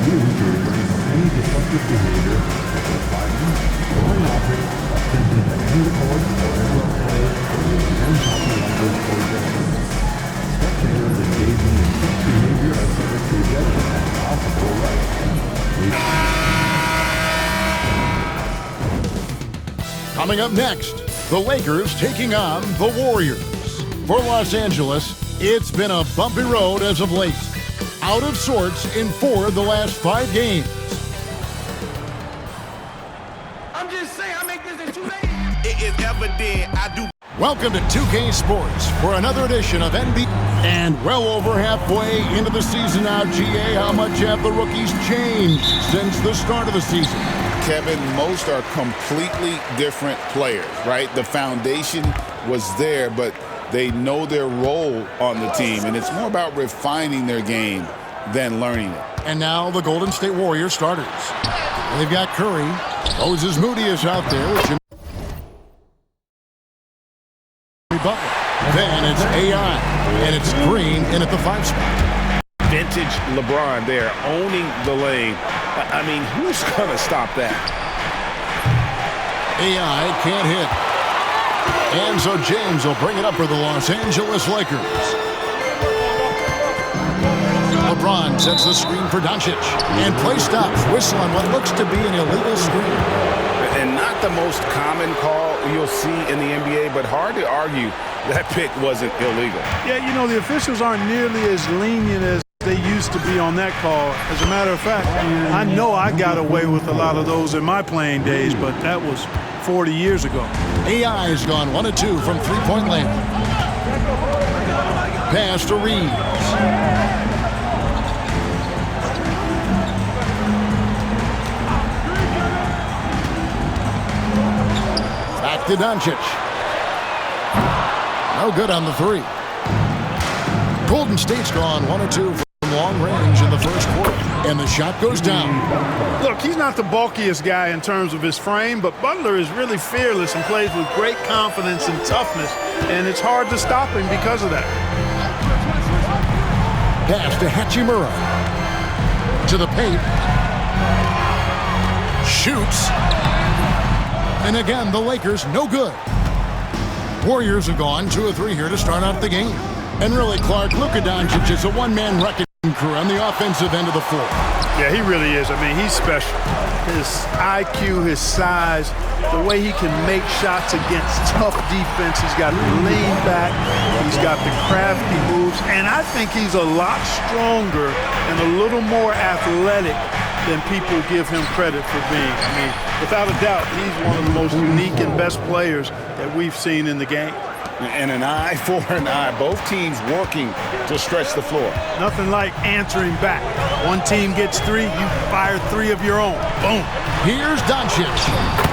used to refrain from any destructive behavior such as fighting, throwing objects, attempting to end the court or interrupt play, or using unhealthy language or gestures. Spectators engaging in such behavior are subject to ejection and possible arrest. Coming up next, the Lakers taking on the Warriors. For Los Angeles, it's been a bumpy road as of late. Out of sorts in 4 of the last 5 games. I'm just saying, I make this in 2 days. It is evident I do. Welcome to 2K Sports for another edition of NBA. And well over halfway into the season now, GA, how much have the rookies changed since the start of the season? Kevin, most are completely different players, right? The foundation was there, but they know their role on the team, and it's more about refining their game than learning it. And now the Golden State Warriors starters. They've got Curry. Moses Moody is out there with Jimmy Butler. Then it's AI, and it's Green in at the 5 spot. Vintage LeBron there, owning the lane. I mean, who's going to stop that? AI can't hit. And so James will bring it up for the Los Angeles Lakers. LeBron sets the screen for Doncic. And play stops, whistle on what looks to be an illegal screen. And not the most common call you'll see in the NBA, but hard to argue that pick wasn't illegal. Yeah, you know, the officials aren't nearly as lenient as they used to be on that call. As a matter of fact, I know I got away with a lot of those in my playing days, but that was 40 years ago. AI has gone 1 of 2 from three-point land. Pass to Reeves. Back to Doncic. No good on the 3. Golden State's gone 1 of 2 from long range in the first quarter. And the shot goes down. Look, he's not the bulkiest guy in terms of his frame, but Butler is really fearless and plays with great confidence and toughness, and it's hard to stop him because of that. Pass to Hachimura. To the paint. Shoots. And again, the Lakers, no good. Warriors have gone 2 of 3 here to start out the game. And really, Clark, Luka Doncic is a one-man wrecking crew on the offensive end of the floor. Yeah, he really is. I mean, he's special. His IQ, his size, the way he can make shots against tough defense. He's got the lean back. He's got the crafty moves. And I think he's a lot stronger and a little more athletic than people give him credit for being. I mean, without a doubt, he's one of the most unique and best players that we've seen in the game. And an eye for an eye. Both teams working to stretch the floor. Nothing like answering back. One team gets 3, you fire 3 of your own. Boom. Here's Doncic.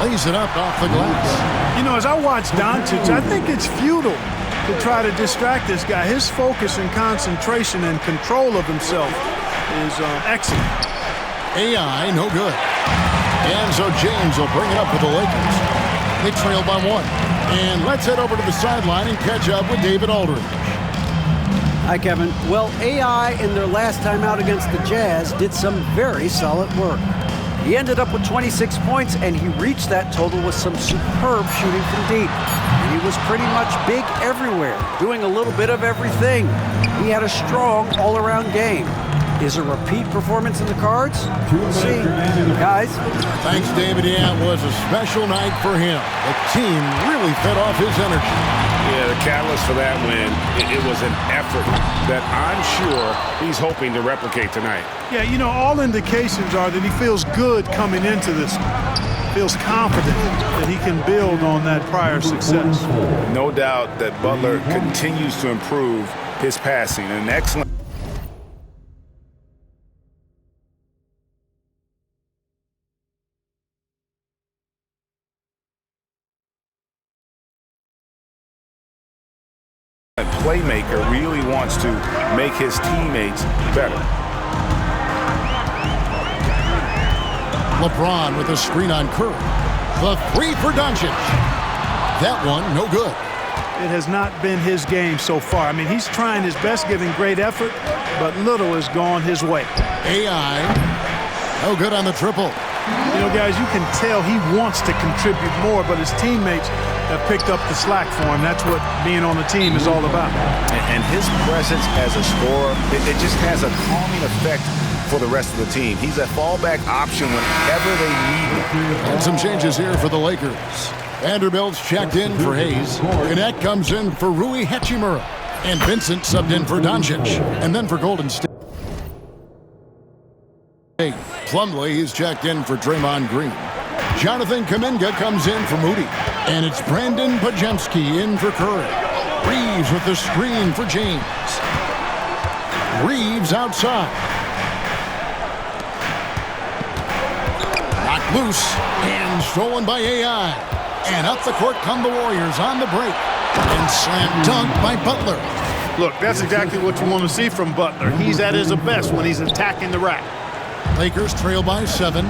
Lays it up off the glass. You know, as I watch Doncic, I think it's futile to try to distract this guy. His focus and concentration and control of himself is excellent. AI, no good. And so James will bring it up for the Lakers. They trail by 1. And let's head over to the sideline and catch up with David Aldridge. Hi, Kevin. Well, AI in their last time out against the Jazz did some very solid work. He ended up with 26 points, and he reached that total with some superb shooting from deep. And he was pretty much big everywhere, doing a little bit of everything. He had a strong all-around game. Is a repeat performance in the cards? We'll see. Guys? Thanks, David. Yeah, it was a special night for him. The team really fed off his energy. Yeah, the catalyst for that win, it was an effort that I'm sure he's hoping to replicate tonight. Yeah, you know, all indications are that he feels good coming into this. Feels confident that he can build on that prior success. No doubt that Butler continues to improve his passing. An excellent playmaker really wants to make his teammates better. LeBron with a screen on Curry. The 3 for Doncic. That one, no good. It has not been his game so far. I mean, he's trying his best, giving great effort, but little has gone his way. AI No good on the triple. You know, guys, you can tell he wants to contribute more, but his teammates have picked up the slack for him. That's what being on the team is all about. And his presence as a scorer, it just has a calming effect for the rest of the team. He's a fallback option whenever they need him. And some changes here for the Lakers. Vanderbilt's checked in for Hayes. Gannett comes in for Rui Hachimura. And Vincent subbed in for Doncic. And then for Golden State, Plumlee is checked in for Draymond Green. Jonathan Kuminga comes in for Moody. And it's Brandon Podziemski in for Curry. Reeves with the screen for James. Reeves outside. Knocked loose and stolen by AI. And up the court come the Warriors on the break. And slam dunk by Butler. Look, that's exactly what you want to see from Butler. He's at his best when he's attacking the rack. Lakers trail by 7.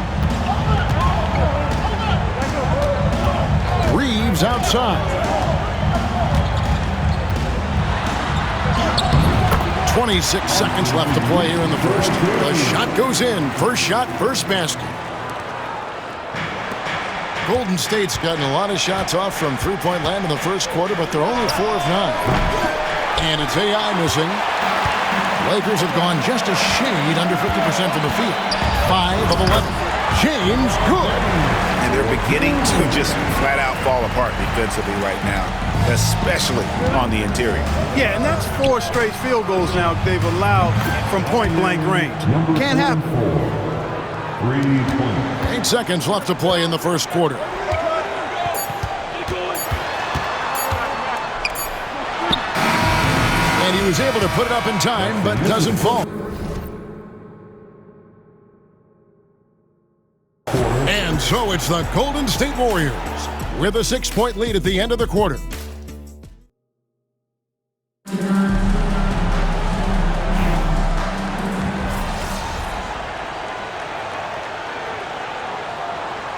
Reeves outside. 26 seconds left to play here in the first. The shot goes in. First shot, first basket. Golden State's gotten a lot of shots off from three-point land in the first quarter, but they're only 4 of 9. And it's AI missing. Lakers have gone just a shade under 50% from the field. 5 of 11. James, good. And they're beginning to just flat out fall apart defensively right now, especially on the interior. Yeah, and that's 4 straight field goals now they've allowed from point-blank range. Can't happen. 8 seconds left to play in the first quarter. And he was able to put it up in time, but doesn't fall. And so it's the Golden State Warriors with a 6-point lead at the end of the quarter.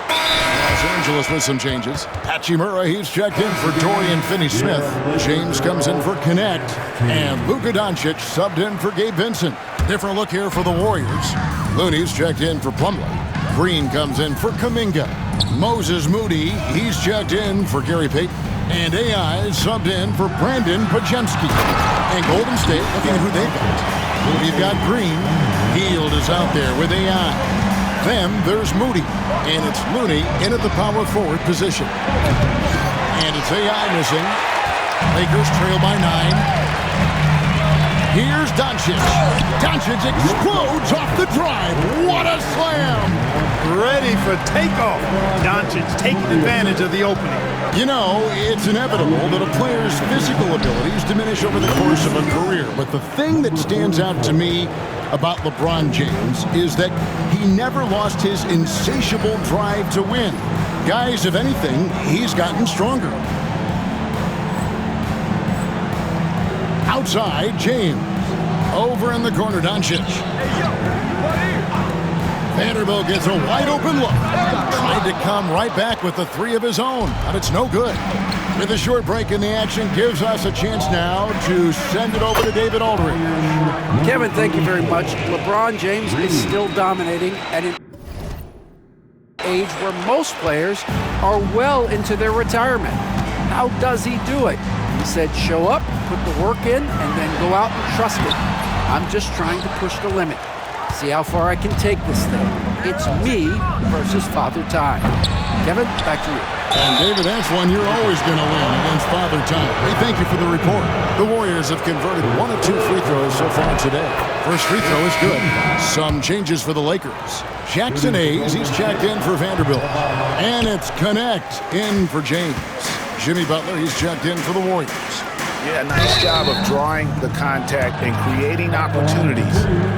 Los Angeles with some changes. Hachimura, he's checked in for Dorian Finney-Smith. James comes in for Gannett. And Luka Doncic subbed in for Gabe Vincent. Different look here for the Warriors. Looney's checked in for Plumlee. Green comes in for Kuminga. Moses Moody, he's checked in for Gary Payton. And AI subbed in for Brandon Podziemski. And Golden State, looking at who they've got. We've got Green. Hield is out there with AI. Then there's Moody, and it's Looney in at the power forward position. And it's AI missing. Lakers trail by 9. Here's Doncic. Doncic explodes off the drive. What a slam! Ready for takeoff. Doncic taking advantage of the opening. You know, it's inevitable that a player's physical abilities diminish over the course of a career. But the thing that stands out to me about LeBron James is that he never lost his insatiable drive to win. Guys, if anything, he's gotten stronger. Outside, James. Over in the corner, Doncic. Vanderbilt gets a wide open look. Tried to come right back with the 3 of his own, but it's no good. With a short break in the action, gives us a chance now to send it over to David Aldridge. Kevin, thank you very much. LeBron James is still dominating at an age where most players are well into their retirement. How does he do it? He said, show up, put the work in, and then go out and trust it. I'm just trying to push the limit. See how far I can take this thing. It's me versus Father Time. Kevin, back to you. And David, that's one you're always going to win against Father Time. Hey, thank you for the report. The Warriors have converted 1 of 2 free throws so far today. First free throw is good. Some changes for the Lakers. Jackson Hayes, he's checked in for Vanderbilt. And it's Connect in for James. Jimmy Butler, he's checked in for the Warriors. Yeah, nice job of drawing the contact and creating opportunities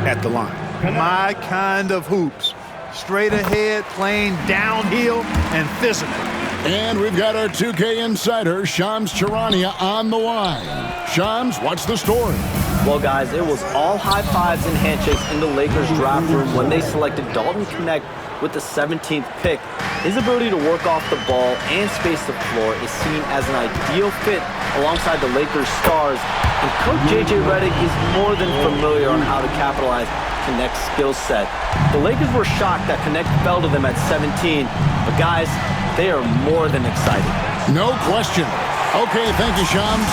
at the line. My kind of hoops. Straight ahead, playing downhill, and physical. And we've got our 2K insider, Shams Charania, on the line. Shams, what's the story? Well, guys, it was all high fives and handshakes in the Lakers draft room when they selected Dalton Connect with the 17th pick. His ability to work off the ball and space the floor is seen as an ideal fit alongside the Lakers stars. And Coach J.J. Redick is more than familiar on how to capitalize Connect's skill set. The Lakers were shocked that Connect fell to them at 17, but guys, they are more than excited. No question. Okay, thank you, Shams.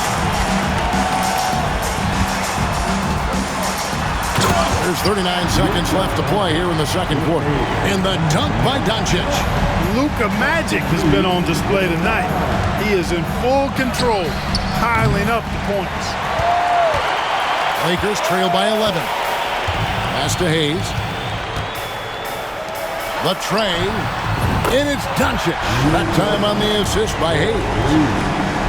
There's 39 seconds left to play here in the second quarter. And the dunk by Doncic. Luka Magic has been on display tonight. He is in full control, piling up the points. Lakers trail by 11. Pass to Hayes. The tray. And it's Doncic. That time on the assist by Hayes.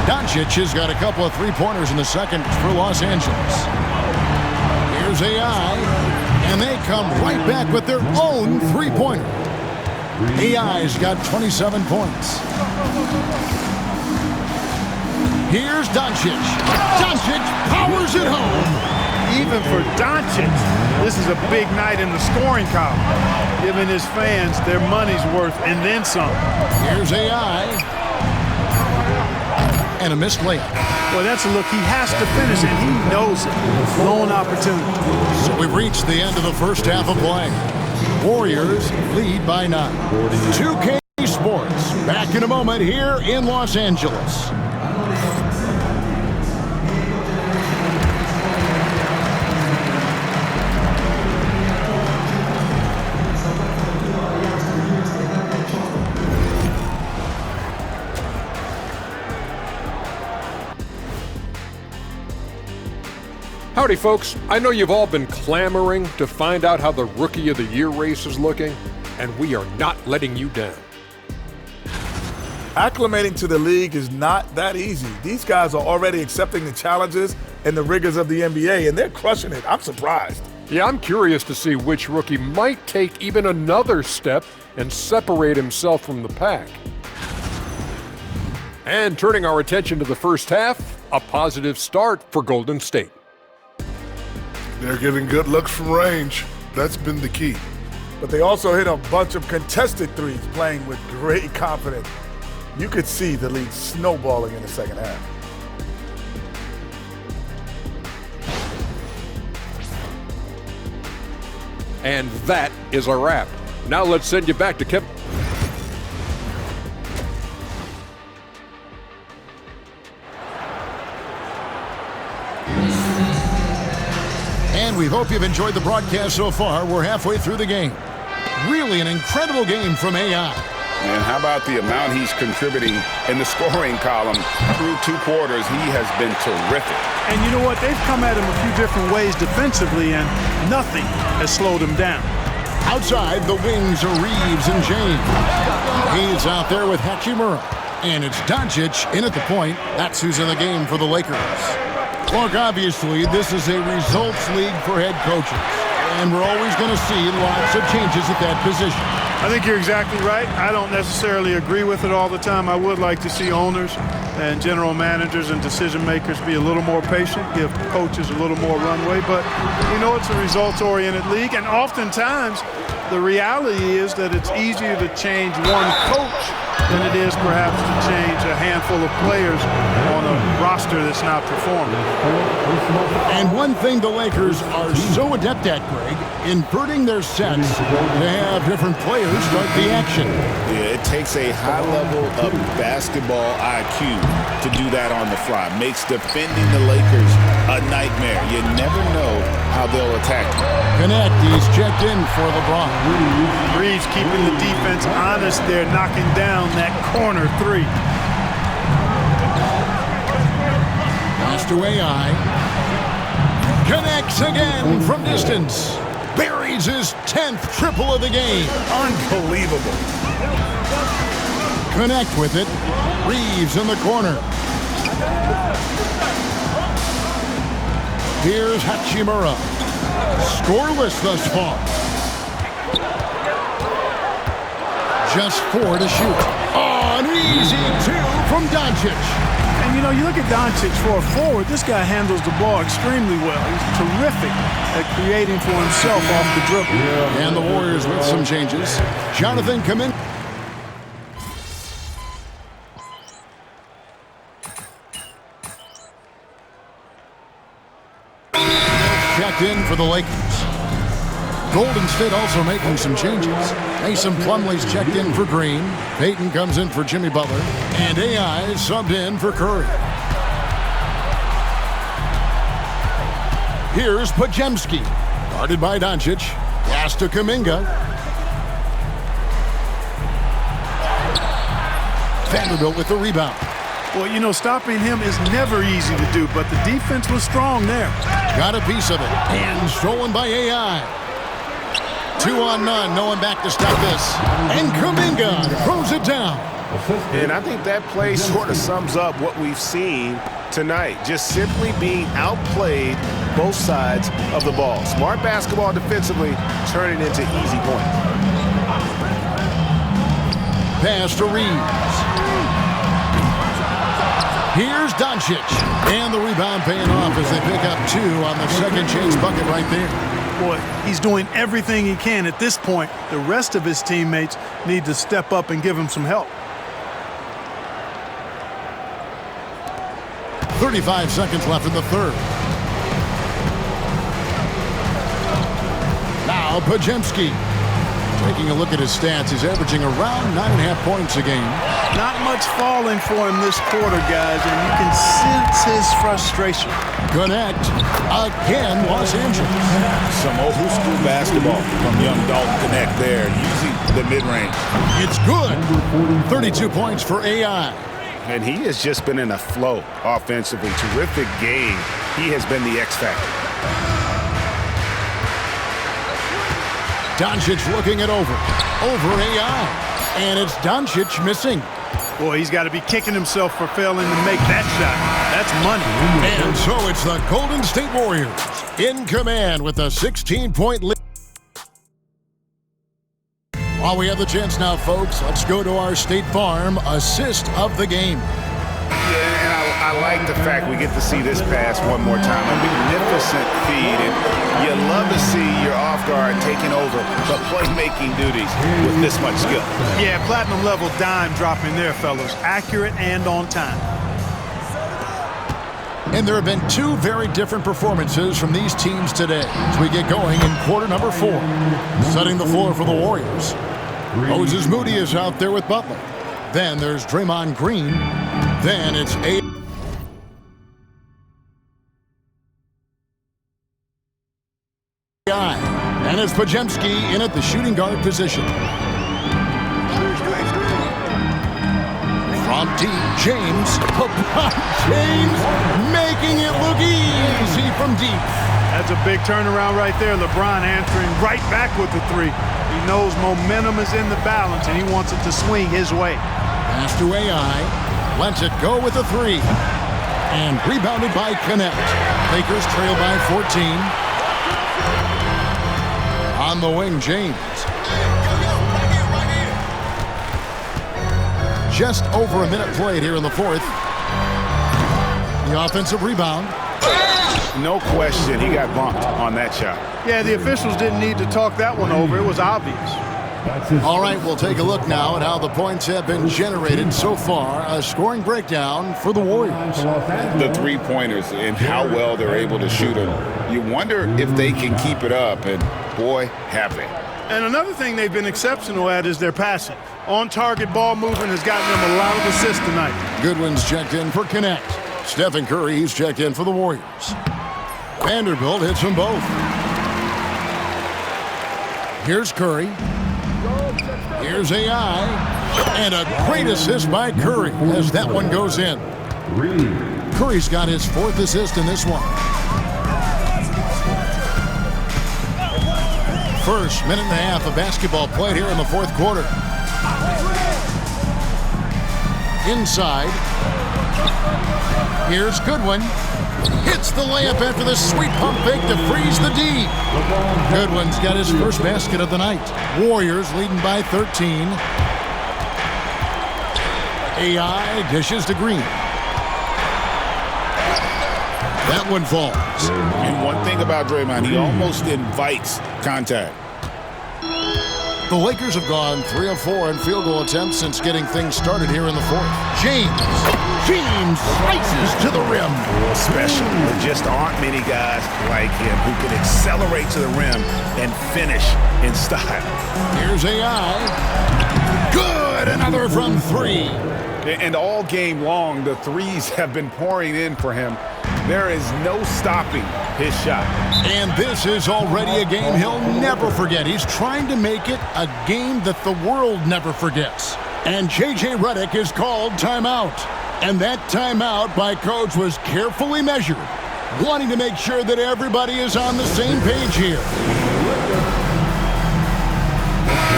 Doncic has got a couple of three-pointers in the second for Los Angeles. Here's AI. And they come right back with their own three-pointer. AI's got 27 points. Here's Doncic. Doncic powers it home. Even for Doncic, this is a big night in the scoring column, giving his fans their money's worth and then some. Here's AI. And a missed layup. Well, that's a look he has to finish, and he knows it. Lone opportunity. So we've reached the end of the first half of play. Warriors lead by 9. 2K Sports back in a moment here in Los Angeles. Howdy, folks. I know you've all been clamoring to find out how the Rookie of the Year race is looking, and we are not letting you down. Acclimating to the league is not that easy. These guys are already accepting the challenges and the rigors of the NBA, and they're crushing it. I'm surprised. Yeah, I'm curious to see which rookie might take even another step and separate himself from the pack. And turning our attention to the first half, a positive start for Golden State. They're getting good looks from range. That's been the key. But they also hit a bunch of contested threes, playing with great confidence. You could see the lead snowballing in the second half. And that is a wrap. Now let's send you back to Kevin. And we hope you've enjoyed the broadcast so far. We're halfway through the game. Really an incredible game from AI. And how about the amount he's contributing in the scoring column through 2 quarters? He has been terrific. And you know what? They've come at him a few different ways defensively, and nothing has slowed him down. Outside, the wings are Reeves and James. He's out there with Hachimura. And it's Doncic in at the point. That's who's in the game for the Lakers. Look, obviously, this is a results league for head coaches. And we're always going to see lots of changes at that position. I think you're exactly right. I don't necessarily agree with it all the time. I would like to see owners and general managers and decision makers be a little more patient, give coaches a little more runway. But we know it's a results-oriented league, and oftentimes the reality is that it's easier to change one coach than it is perhaps to change a handful of players on a roster that's not performing. And one thing the Lakers are so adept at, Greg, inverting their sets to have different players start the action. Yeah, it takes a high level of basketball IQ to do that on the fly. Makes defending the Lakers a nightmare. You never know how they'll attack you. Connect, he's checked in for LeBron. Reeves keeping the defense honest there, knocking down that corner 3. Pass to AI. Connects again from distance. Buries his 10th triple of the game. Unbelievable. Connect with it. Reeves in the corner. Here's Hachimura. Scoreless thus far. Just 4 to shoot. Oh, an easy 2 from Doncic. And, you know, you look at Doncic for a forward, this guy handles the ball extremely well. He's terrific at creating for himself off the dribble. Yeah. And the Warriors with some changes. Jonathan, come in. Checked in for the Lakers. Golden State also making some changes. Mason Plumlee's checked in for Green. Payton comes in for Jimmy Butler. And AI is subbed in for Curry. Here's Podziemski. Guarded by Doncic. Pass to Kuminga. Vanderbilt with the rebound. Well, you know, stopping him is never easy to do, but the defense was strong there. Got a piece of it. And stolen by AI. 2 on none. No one back to stop this. And Kuminga throws it down. And I think that play sort of sums up what we've seen tonight. Just simply being outplayed both sides of the ball. Smart basketball defensively, turning into easy points. Pass to Reeves. Here's Doncic. And the rebound paying off as they pick up 2 on the second chance bucket right there. Boy, he's doing everything he can at this point. The rest of his teammates need to step up and give him some help. 35 seconds left in the third. Now Podziemski. Taking a look at his stats, he's averaging around 9.5 points a game. Not much falling for him this quarter, guys, and you can sense his frustration. Connect again, Los Angeles. Some old school basketball from young Dalton Connect there, using the mid-range. It's good. 32 points for AI. And he has just been in a flow offensively. Terrific game. He has been the X factor. Doncic looking it over AI. And it's Doncic missing. Boy, he's got to be kicking himself for failing to make that shot. That's money. And so it's the Golden State Warriors in command with a 16-point lead. While we have the chance now, folks, let's go to our State Farm assist of the game. Yeah, and I like the fact we get to see this pass one more time. A magnificent feed, and you love to see your off guard taking over the playmaking duties with this much skill. Yeah, platinum level dime dropping there, fellas. Accurate and on time. And there have been 2 very different performances from these teams today as we get going in quarter number 4. Setting the floor for the Warriors. Moses Moody is out there with Butler. Then there's Draymond Green. Then it's AI. And it's Podziemski in at the shooting guard position. From deep, James. James making it look easy from deep. That's a big turnaround right there. LeBron answering right back with the 3. He knows momentum is in the balance, and he wants it to swing his way. Pass to AI. Lets it go with a 3. And rebounded by Connect. Lakers trail by 14. On the wing, James. Just over a minute played here in the 4th. The offensive rebound. No question, he got bumped on that shot. Yeah, the officials didn't need to talk that one over. It was obvious. All right, we'll take a look now at how the points have been generated so far. A scoring breakdown for the Warriors. The 3-pointers and how well they're able to shoot them. You wonder if they can keep it up, and boy, have they. And another thing they've been exceptional at is their passing. On-target ball movement has gotten them a lot of assists tonight. Goodwin's checked in for Connect. Stephen Curry, he's checked in for the Warriors. Vanderbilt hits them both. Here's Curry. Here's AI. And a great assist by Curry as that one goes in. Curry's got his 4th assist in this one. First minute and a half of basketball played here in the 4th quarter. Inside. Here's Goodwin. Hits the layup after the sweet pump fake to freeze the D. Goodwin's got his first basket of the night. Warriors leading by 13. AI dishes to Green. That one falls. And one thing about Draymond, he almost invites contact. The Lakers have gone 3 of 4 in field goal attempts since getting things started here in the fourth. James slices to the rim. Special. There just aren't many guys like him who can accelerate to the rim and finish in style. Here's AI. Good! Another from 3. And all game long, the threes have been pouring in for him. There is no stopping his shot. And this is already a game he'll never forget. He's trying to make it a game that the world never forgets. And J.J. Redick is called timeout. And that timeout by coach was carefully measured, wanting to make sure that everybody is on the same page here.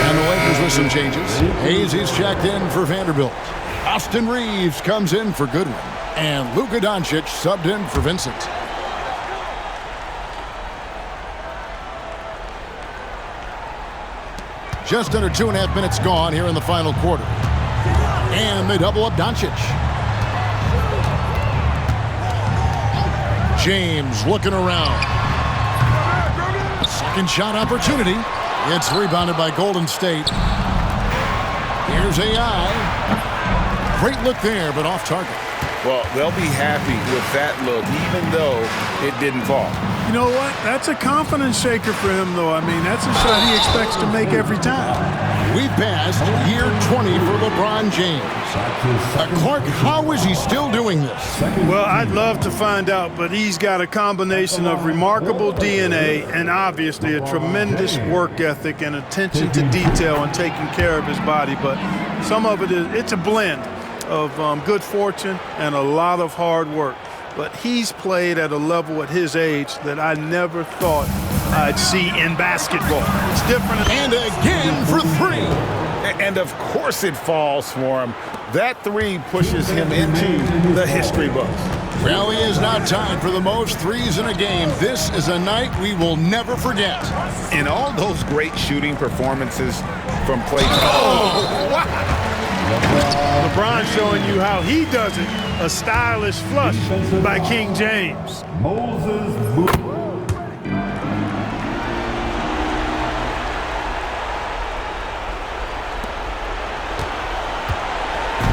And the Lakers with some changes. Hayes is checked in for Vanderbilt. Austin Reeves comes in for Goodwin. And Luka Doncic subbed in for Vincent. Just under 2.5 minutes gone here in the final quarter. And they double up Doncic. James looking around. Second shot opportunity. It's rebounded by Golden State. Here's AI. Great look there, but off target. Well, they'll be happy with that look, even though it didn't fall. You know what? That's a confidence shaker for him, though. I mean, that's a shot he expects to make every time. We passed year 20 for LeBron James. Clark, how is he still doing this? Well, I'd love to find out, but he's got a combination of remarkable DNA and obviously a tremendous work ethic and attention to detail and taking care of his body. But some of it's a blend of good fortune and a lot of hard work. But he's played at a level at his age that I never thought I'd see in basketball. It's different. And again for 3. And of course it falls for him. That 3 pushes him into the history books. Well, he is now tied for the most threes in a game. This is a night we will never forget. In all those great shooting performances from Klay. Oh, wow. LeBron showing you how he does it. A stylish flush by King James.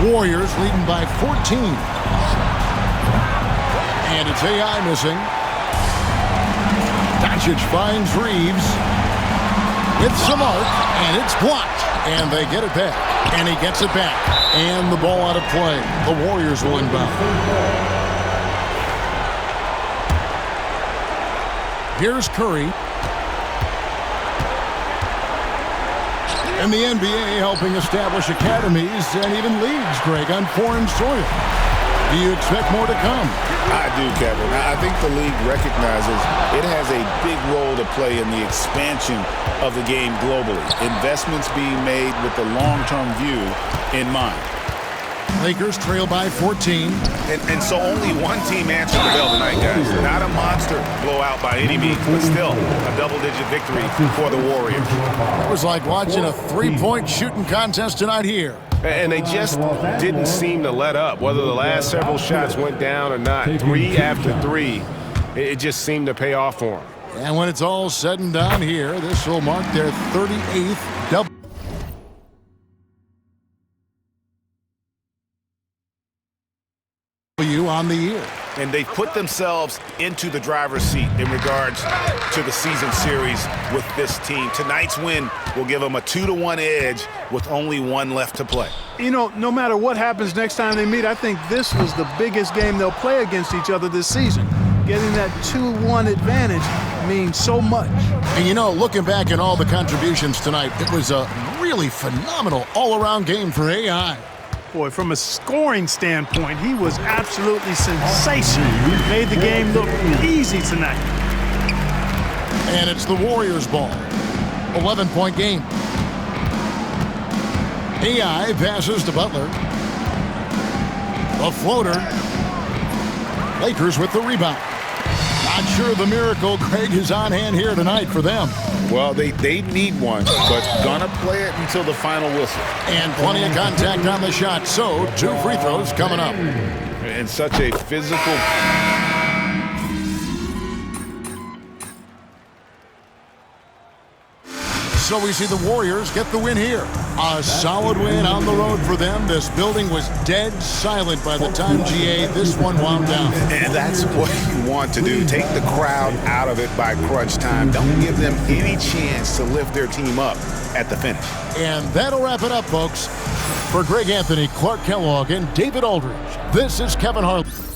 Warriors leading by 14. And it's AI missing. Doncic finds Reeves. It's some arc, and it's blocked. And they get it back. And he gets it back. And the ball out of play. The Warriors will inbound. Here's Curry. And the NBA helping establish academies and even leagues, Greg, on foreign soil. Do you expect more to come? I do, Kevin. I think the league recognizes it has a big role to play in the expansion of the game globally. Investments being made with the long-term view in mind. Lakers trail by 14. And so only one team answered the bell tonight, guys. Not a monster blowout by any means, but still a double-digit victory for the Warriors. It was like watching a three-point shooting contest tonight here. And they just didn't seem to let up, whether the last several shots went down or not. 3 after 3, it just seemed to pay off for them. And when it's all said and done here, this will mark their 38th double. On the year. And they put themselves into the driver's seat in regards to the season series with this team. Tonight's win will give them a 2-1 edge with only 1 left to play. You know, no matter what happens next time they meet, I think this was the biggest game they'll play against each other this season. Getting that 2-1 advantage means so much. And you know, looking back at all the contributions tonight, it was a really phenomenal all-around game for AI. Boy, from a scoring standpoint, he was absolutely sensational. Made the game look easy tonight. And it's the Warriors' ball. 11-point game. AI passes to Butler. The floater. Lakers with the rebound. Not sure the miracle, Craig, is on hand here tonight for them. Well, they need one, but gonna play it until the final whistle. And plenty of contact on the shot, so 2 free throws coming up. And such a physical... So we see the Warriors get the win here. A solid win on the road for them. This building was dead silent by the time, GA, this one wound down. And that's what you want to do. Take the crowd out of it by crunch time. Don't give them any chance to lift their team up at the finish. And that'll wrap it up, folks. For Greg Anthony, Clark Kellogg, and David Aldridge, this is Kevin Harlan.